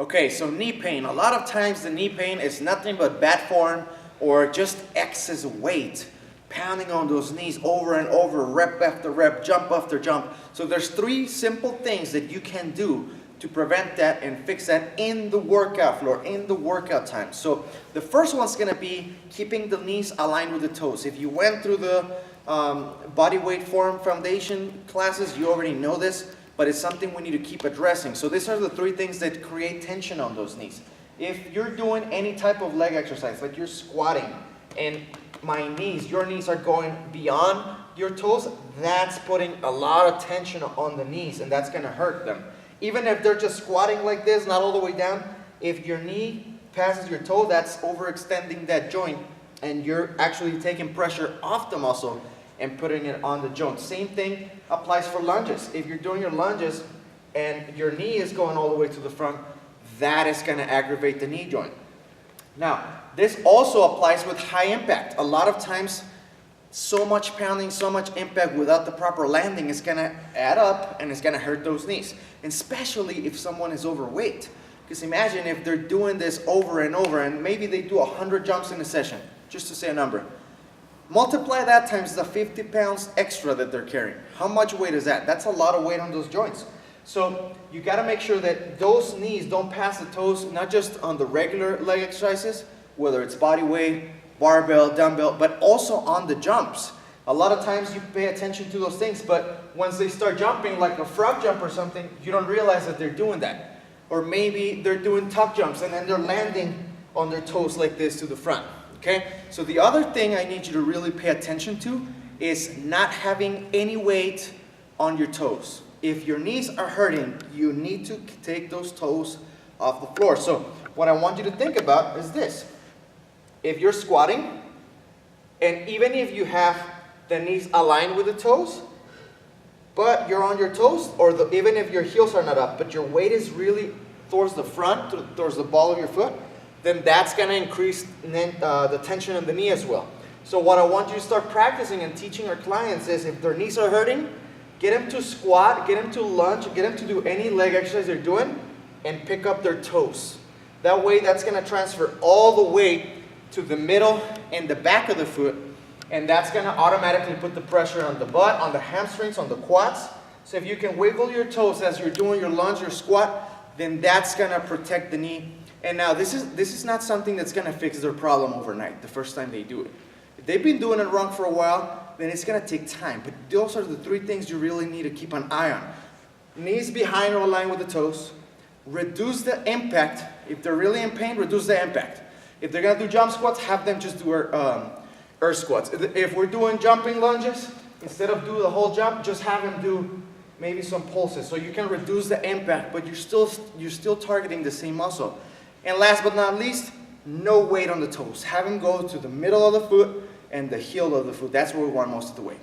Okay, so knee pain. A lot of times the knee pain is nothing but bad form or just excess weight. Pounding on those knees over and over, rep after rep, jump after jump. So there's 3 simple things that you can do to prevent that and fix that in the workout floor, in the workout time. So the first one's gonna be keeping the knees aligned with the toes. If you went through the body weight form foundation classes, you already know this, but it's something we need to keep addressing. So these are the 3 things that create tension on those knees. If you're doing any type of leg exercise, like you're squatting, and your knees are going beyond your toes, that's putting a lot of tension on the knees, and that's gonna hurt them. Even if they're just squatting like this, not all the way down, if your knee passes your toe, that's overextending that joint, and you're actually taking pressure off the muscle and putting it on the joint. Same thing applies for lunges. If you're doing your lunges and your knee is going all the way to the front, that is gonna aggravate the knee joint. Now, this also applies with high impact. A lot of times, so much pounding, so much impact without the proper landing is gonna add up and it's gonna hurt those knees. And especially if someone is overweight. Because imagine if they're doing this over and over and maybe they do 100 jumps in a session, just to say a number. Multiply that times the 50 pounds extra that they're carrying. How much weight is that? That's a lot of weight on those joints. So you gotta make sure that those knees don't pass the toes, not just on the regular leg exercises, whether it's body weight, barbell, dumbbell, but also on the jumps. A lot of times you pay attention to those things, but once they start jumping like a frog jump or something, you don't realize that they're doing that. Or maybe they're doing tuck jumps and then they're landing on their toes like this to the front, okay? So the other thing I need you to really pay attention to is not having any weight on your toes. If your knees are hurting, you need to take those toes off the floor. So what I want you to think about is this. If you're squatting, and even if you have the knees aligned with the toes, but you're on your toes, or even if your heels are not up, but your weight is really towards the front, towards the ball of your foot, then that's gonna increase the tension in the knee as well. So what I want you to start practicing and teaching our clients is if their knees are hurting, get them to squat, get them to lunge, get them to do any leg exercise they're doing, and pick up their toes. That way, that's gonna transfer all the weight to the middle and the back of the foot, and that's gonna automatically put the pressure on the butt, on the hamstrings, on the quads. So if you can wiggle your toes as you're doing your lunge or squat, then that's gonna protect the knee. And now this is not something that's gonna fix their problem overnight, the first time they do it. If they've been doing it wrong for a while, then it's gonna take time. But those are the 3 things you really need to keep an eye on. Knees behind or aligned with the toes. Reduce the impact. If they're really in pain, reduce the impact. If they're gonna do jump squats, have them just do earth squats. If we're doing jumping lunges, instead of do the whole jump, just have them do maybe some pulses. So you can reduce the impact, but you're still targeting the same muscle. And last but not least, no weight on the toes. Have them go to the middle of the foot and the heel of the foot. That's where we want most of the weight.